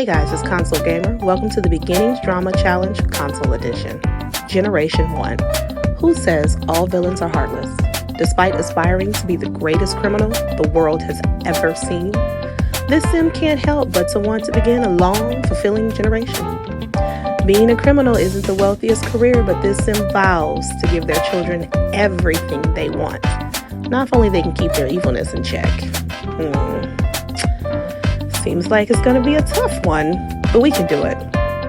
Hey guys, it's Console Gamer. Welcome to the Beginnings Drama Challenge Console Edition. Generation 1. Who says all villains are heartless? Despite aspiring to be the greatest criminal the world has ever seen, this sim can't help but to want to begin a long, fulfilling generation. Being a criminal isn't the wealthiest career, but this sim vows to give their children everything they want. Not if only they can keep their evilness in check. Seems like it's going to be a tough one, but we can do it.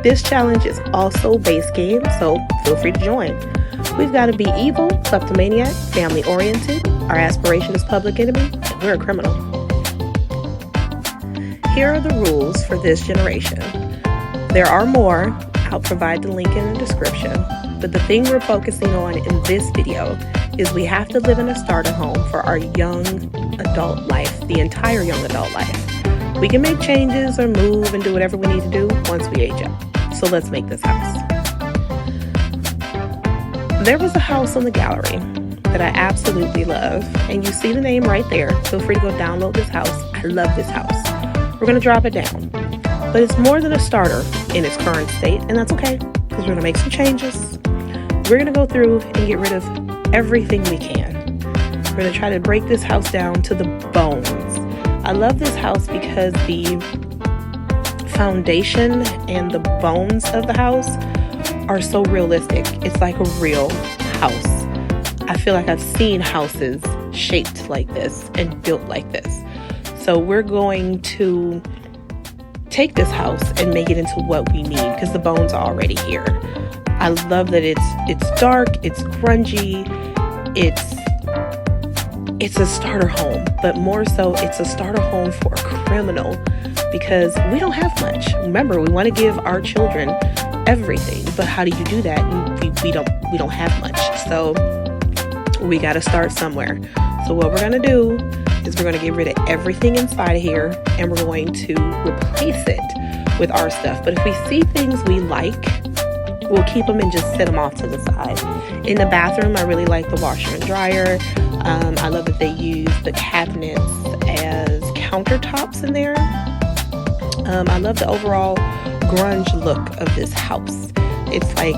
This challenge is also base game, so feel free to join. We've got to be evil, kleptomaniac, family-oriented, our aspiration is public enemy, and we're a criminal. Here are the rules for this generation. There are more. I'll provide the link in the description, but the thing we're focusing on in this video is we have to live in a starter home for our young adult life, the entire young adult life. We can make changes or move and do whatever we need to do once we age up. So let's make this house. There was a house on the gallery that I absolutely love, and you see the name right there. Feel free to go download this house. I love this house. We're going to drop it down. But it's more than a starter in its current state, and that's okay, because we're going to make some changes. We're going to go through and get rid of everything we can. We're going to try to break this house down to the bones. I love this house because the foundation and the bones of the house are so realistic. It's like a real house. I feel like I've seen houses shaped like this and built like this. So we're going to take this house and make it into what we need because the bones are already here. I love that it's dark, it's grungy, it's a starter home, but more so it's a starter home for a criminal because we don't have much. Remember, we want to give our children everything, but how do you do that? We don't have much, so we got to start somewhere. So what we're going to do is we're going to get rid of everything inside of here and we're going to replace it with our stuff. But if we see things we like, we'll keep them and just set them off to the side. In the bathroom, I really like the washer and dryer. I love that they use the cabinets as countertops in there. I love the overall grunge look of this house. It's like,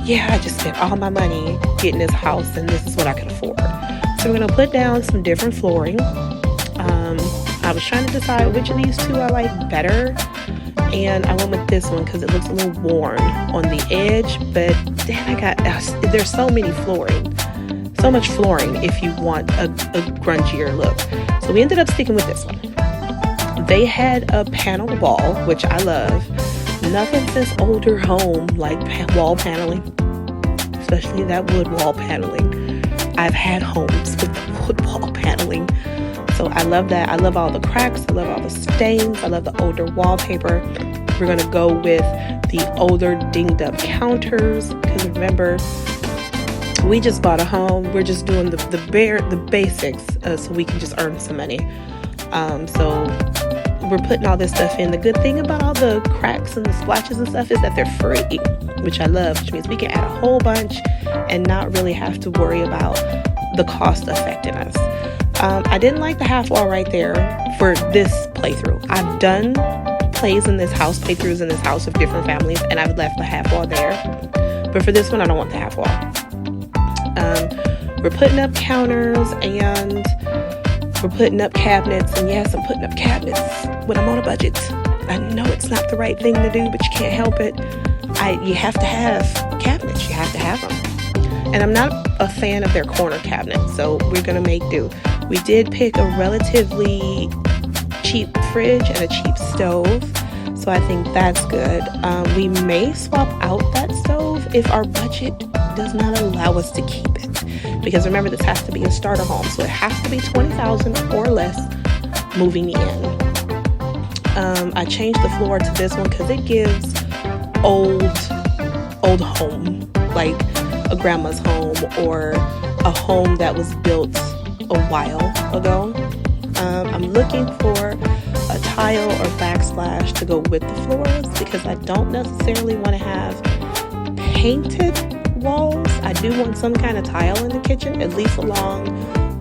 yeah, I just spent all my money getting this house and this is what I can afford. So we're going to put down some different flooring. I was trying to decide which of these two I like better. And I went with this one because it looks a little worn on the edge. But then there's so many flooring. So much flooring if you want a grungier look. So we ended up sticking with this one. They had a paneled wall, which I love. Nothing says older home like wall paneling, especially that wood wall paneling. I've had homes with wood wall paneling. So I love that. I love all the cracks. I love all the stains. I love the older wallpaper. We're going to go with the older dinged up counters because remember, we just bought a home. We're just doing the basics so we can just earn some money. So we're putting all this stuff in. The good thing about all the cracks and the splashes and stuff is that they're free, which I love, which means we can add a whole bunch and not really have to worry about the cost affecting us. I didn't like the half wall right there for this playthrough. I've done playthroughs in this house of different families, and I've left the half wall there. But for this one, I don't want the half wall. We're putting up counters and we're putting up cabinets. And yes, I'm putting up cabinets when I'm on a budget. I know it's not the right thing to do, but you can't help it. You have to have cabinets. You have to have them. And I'm not a fan of their corner cabinets, so we're going to make do. We did pick a relatively cheap fridge and a cheap stove, so I think that's good. We may swap out that stove if our budget does not allow us to keep it. Because remember, this has to be a starter home, so it has to be $20,000 or less moving in. I changed the floor to this one because it gives old home, like a grandma's home or a home that was built a while ago. I'm looking for a tile or backsplash to go with the floors because I don't necessarily want to have painted walls. I do want some kind of tile in the kitchen, at least along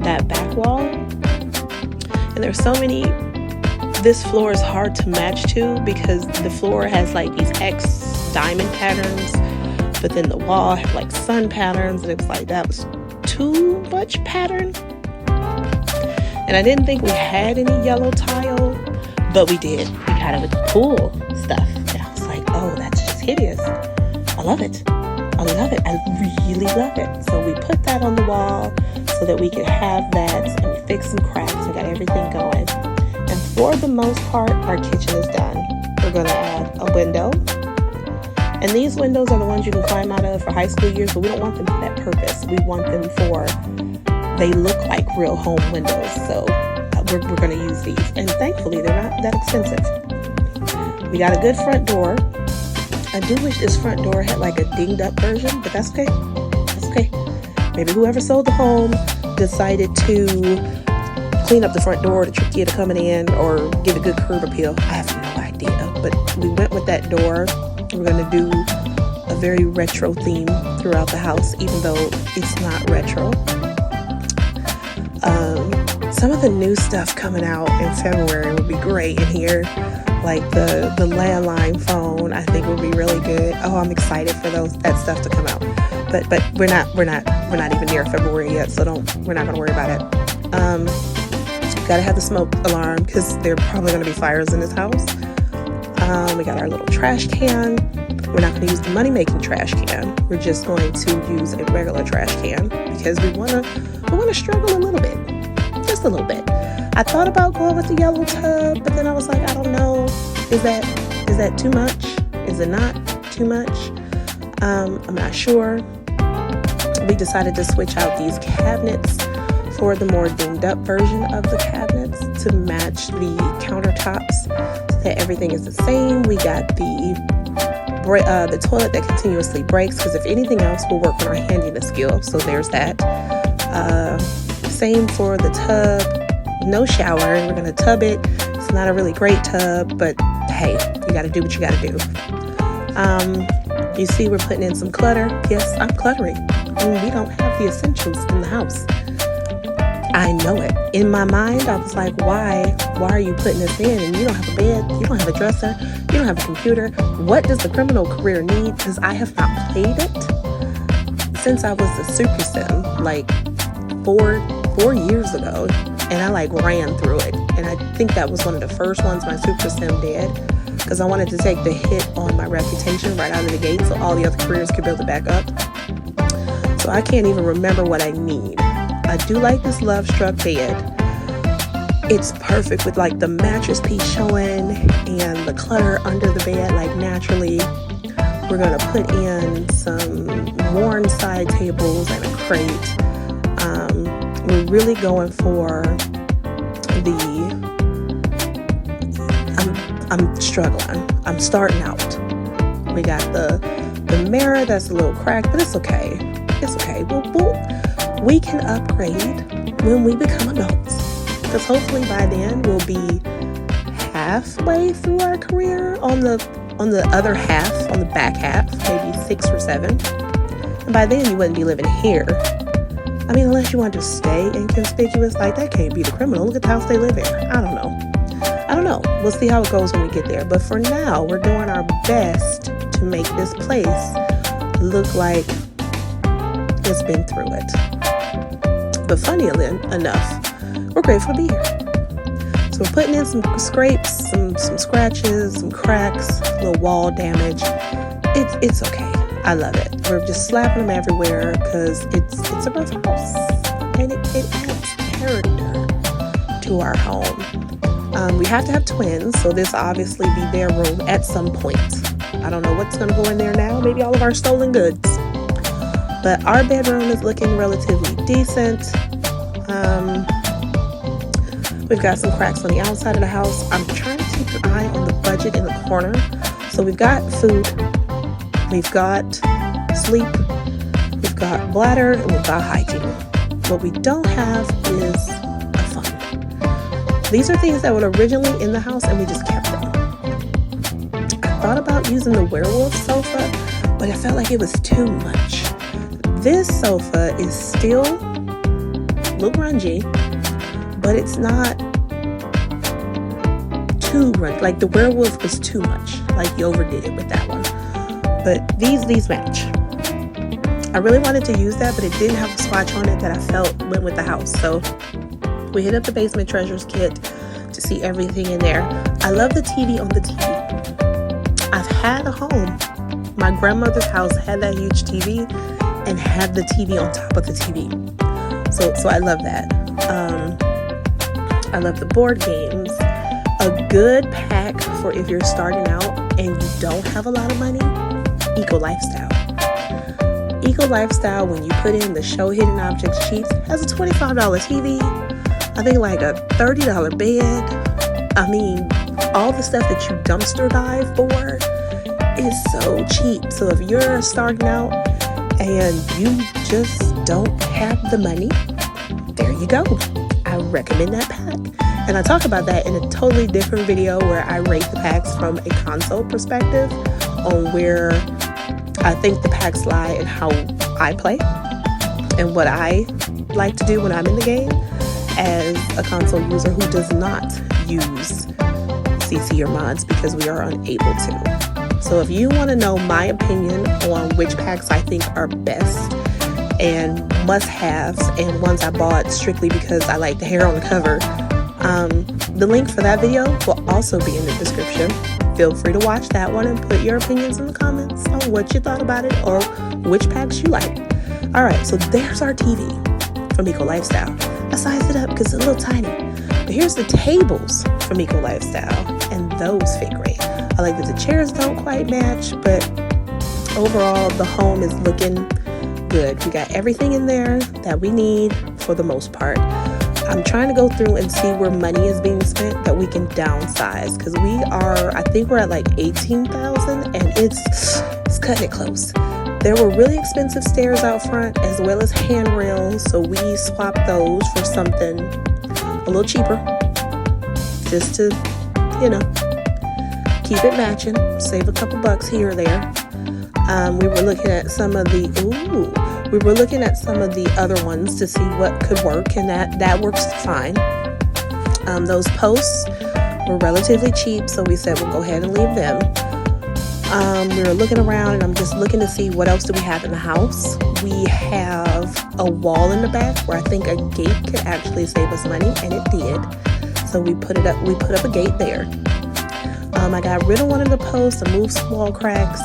that back wall. And there's so many this floor is hard to match to because the floor has like these X diamond patterns, but then the wall had like sun patterns, and it was like that was too much pattern. And I didn't think we had any yellow tile, but we did. We got it with the pool stuff. And I was like, oh, that's just hideous. I love it. I love it. I really love it. So we put that on the wall so that we could have that, and we fixed some cracks and got everything going. And for the most part, our kitchen is done. We're going to add a window. And these windows are the ones you can climb out of for high school years, but we don't want them for that purpose. We want them for, they look like real home windows. So we're going to use these. And thankfully, they're not that expensive. We got a good front door. I do wish this front door had like a dinged up version, but that's okay. That's okay. Maybe whoever sold the home decided to clean up the front door to trick you into coming in or give a good curb appeal. I have no idea, but we went with that door. We're going to do a very retro theme throughout the house, even though it's not retro. Some of the new stuff coming out in February would be great in here. Like the landline phone, I think would be really good. Oh, I'm excited for that stuff to come out. But we're not even near February yet, so we're not gonna worry about it. Gotta have the smoke alarm because there are probably gonna be fires in this house. We got our little trash can. We're not gonna use the money-making trash can. We're just going to use a regular trash can because we wanna struggle a little bit, just a little bit. I thought about going with the yellow tub, but then I was like, I don't know. Is that too much? Is it not too much? I'm not sure. We decided to switch out these cabinets for the more dinged up version of the cabinets to match the countertops so that everything is the same. We got the toilet that continuously breaks because if anything else, we'll work on our handiness skill. So there's that. Same for the tub. No shower. We're going to tub it. It's not a really great tub, but hey, you got to do what you got to do. You see we're putting in some clutter. Yes, I'm cluttering. We don't have the essentials in the house. I know it. In my mind, I was like, why are you putting this in? And you don't have a bed, you don't have a dresser, you don't have a computer. What does the criminal career need? Because I have not played it since I was a Super Sim, like four years ago. And I like ran through it. And I think that was one of the first ones my Super Sim did. Because I wanted to take the hit on my reputation right out of the gate so all the other careers could build it back up. So I can't even remember what I need. I do like this Love Struck bed. It's perfect with like the mattress piece showing and the clutter under the bed like naturally. We're going to put in some worn side tables and a crate. We're really going for I'm struggling. I'm starting out. We got the mirror that's a little cracked, but it's okay. It's okay. We can upgrade when we become adults. Because hopefully by then we'll be halfway through our career on the other half, on the back half, maybe 6 or 7. And by then you wouldn't be living here. I mean, unless you want to stay inconspicuous, like that can't be the criminal. Look at the house they live in. I don't know. We'll see how it goes when we get there. But for now, we're doing our best to make this place look like it's been through it. But funny enough, we're grateful to be here. So we're putting in some scrapes, some scratches, some cracks, a little wall damage. It's okay. I love it. We're just slapping them everywhere because it's a rough house. And it adds character to our home. We have to have twins, so this obviously be their room at some point. I don't know what's going to go in there now. Maybe all of our stolen goods. But our bedroom is looking relatively decent. We've got some cracks on the outside of the house. I'm trying to keep an eye on the budget in the corner. So we've got food. We've got sleep. We've got bladder. And we've got hygiene. What we don't have is a fun. These are things that were originally in the house and we just kept them. I thought about using the werewolf sofa, but I felt like it was too much. This sofa is still a little grungy, but it's not too much. Like the werewolf was too much. Like you overdid it with that one. But these match. I really wanted to use that, but it didn't have a swatch on it that I felt went with the house. So we hit up the Basement Treasures kit to see everything in there. I love the TV on the TV. I've had a home. My grandmother's house had that huge TV and had the TV on top of the TV. So I love that. I love the board games. A good pack for if you're starting out and you don't have a lot of money, Eco Lifestyle. Eco Lifestyle, when you put in the show hidden objects sheets, has a $25 TV. I think like a $30 bed. I mean, all the stuff that you dumpster dive for is so cheap. So if you're starting out and you just don't have the money, there you go. I recommend that pack. And I talk about that in a totally different video where I rate the packs from a console perspective on where I think the packs lie in how I play and what I like to do when I'm in the game as a console user who does not use CC or mods because we are unable to. So if you want to know my opinion on which packs I think are best and must-haves and ones I bought strictly because I like the hair on the cover, the link for that video will also be in the description. Feel free to watch that one and put your opinions in the comments on what you thought about it or which packs you like. Alright, so there's our TV from Eco Lifestyle. I sized it up because it's a little tiny. But here's the tables from Eco Lifestyle, and those fit great. I like that the chairs don't quite match, but overall the home is looking good. We got everything in there that we need for the most part. I'm trying to go through and see where money is being spent that we can downsize, because I think we're at like 18,000 and it's cutting it close. There were really expensive stairs out front as well as handrails, so we swapped those for something a little cheaper just to, keep it matching, save a couple bucks here or there. We were looking at some of the other ones to see what could work, and that works fine. Those posts were relatively cheap, so we said we'll go ahead and leave them. We were looking around, and I'm just looking to see what else do we have in the house. We have a wall in the back where I think a gate could actually save us money, and it did. So we put up a gate there. I got rid of one of the posts, I moved some wall cracks.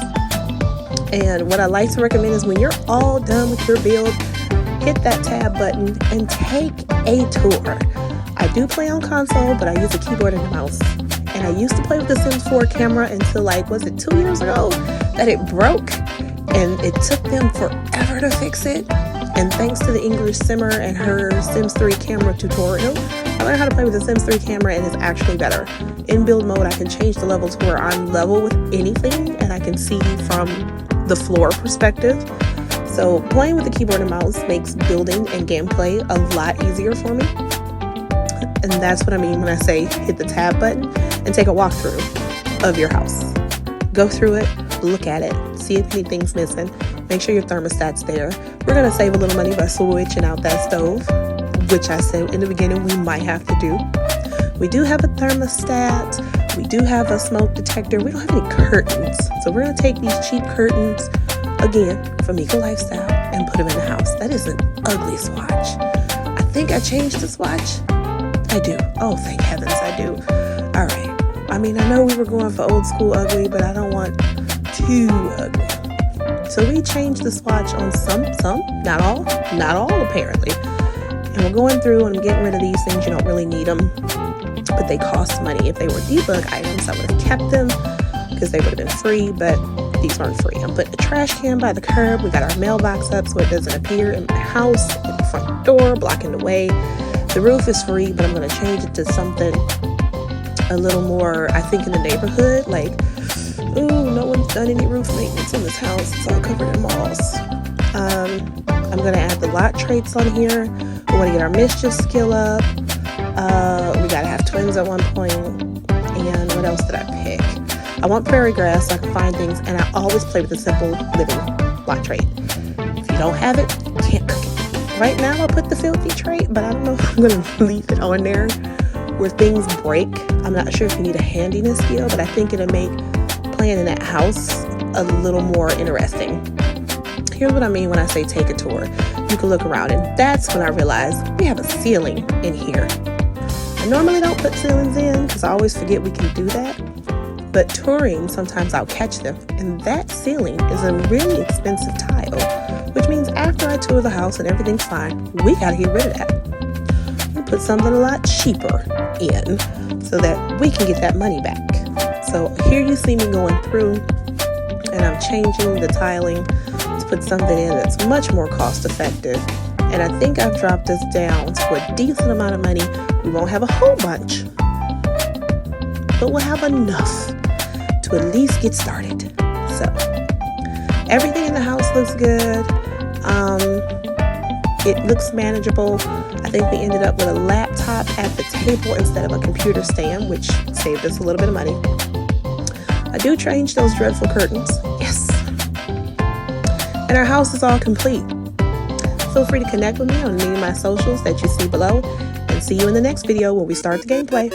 And what I like to recommend is when you're all done with your build, hit that tab button and take a tour. I do play on console, but I use a keyboard and a mouse. And I used to play with the Sims 4 camera until was it 2 years ago that it broke, and it took them forever to fix it. And thanks to the English Simmer and her Sims 3 camera tutorial, I learned how to play with the Sims 3 camera, and it's actually better. In build mode, I can change the level to where I'm level with anything, and I can see from the floor perspective. So playing with the keyboard and mouse makes building and gameplay a lot easier for me. And that's what I mean when I say hit the tab button and take a walkthrough of your house. Go through it, look at it, see if anything's missing. Make sure your thermostat's there. We're gonna save a little money by switching out that stove, which I said in the beginning we might have to do. We do have a thermostat. We do have a smoke detector. We don't have any curtains. So we're gonna take these cheap curtains, again, from Eco Lifestyle, and put them in the house. That is an ugly swatch. I think I changed the swatch. I do. Oh, thank heavens I do. All right. I mean, I know we were going for old school ugly, but I don't want too ugly. So we changed the swatch on some, not all apparently. And we're going through and I'm getting rid of these things. You don't really need them, but they cost money. If they were debug items, I would have kept them because they would have been free, but these weren't free. I'm putting a trash can by the curb. We got our mailbox up so it doesn't appear in my house, in the front door, blocking the way. The roof is free, but I'm going to change it to something a little more, I think, in the neighborhood. Like, ooh, no one's done any roof maintenance in this house. It's all covered in moss. I'm going to add the lot traits on here. We want to get our mischief skill up. We got to have twins at one point. And what else did I pick? I want prairie grass so I can find things. And I always play with the simple living lot trait. If you don't have it, you can't cook it. Right now I put the filthy trait, but I don't know if I'm going to leave it on there where things break. I'm not sure if you need a handiness skill, but I think it'll make playing in that house a little more interesting. Here's what I mean when I say take a tour. You can look around, and that's when I realized we have a ceiling in here. I normally don't put ceilings in because I always forget we can do that. But touring, sometimes I'll catch them, and that ceiling is a really expensive tile, which means after I tour the house and everything's fine, we gotta get rid of that. We put something a lot cheaper in so that we can get that money back. So here you see me going through, and I'm changing the tiling to put something in that's much more cost effective. And I think I've dropped us down to a decent amount of money. We won't have a whole bunch, but we'll have enough to at least get started. So everything in the house looks good. It looks manageable. I think we ended up with a laptop at the table instead of a computer stand, which saved us a little bit of money. I do change those dreadful curtains. Yes. And our house is all complete. Feel free to connect with me on any of my socials that you see below, and see you in the next video when we start the gameplay.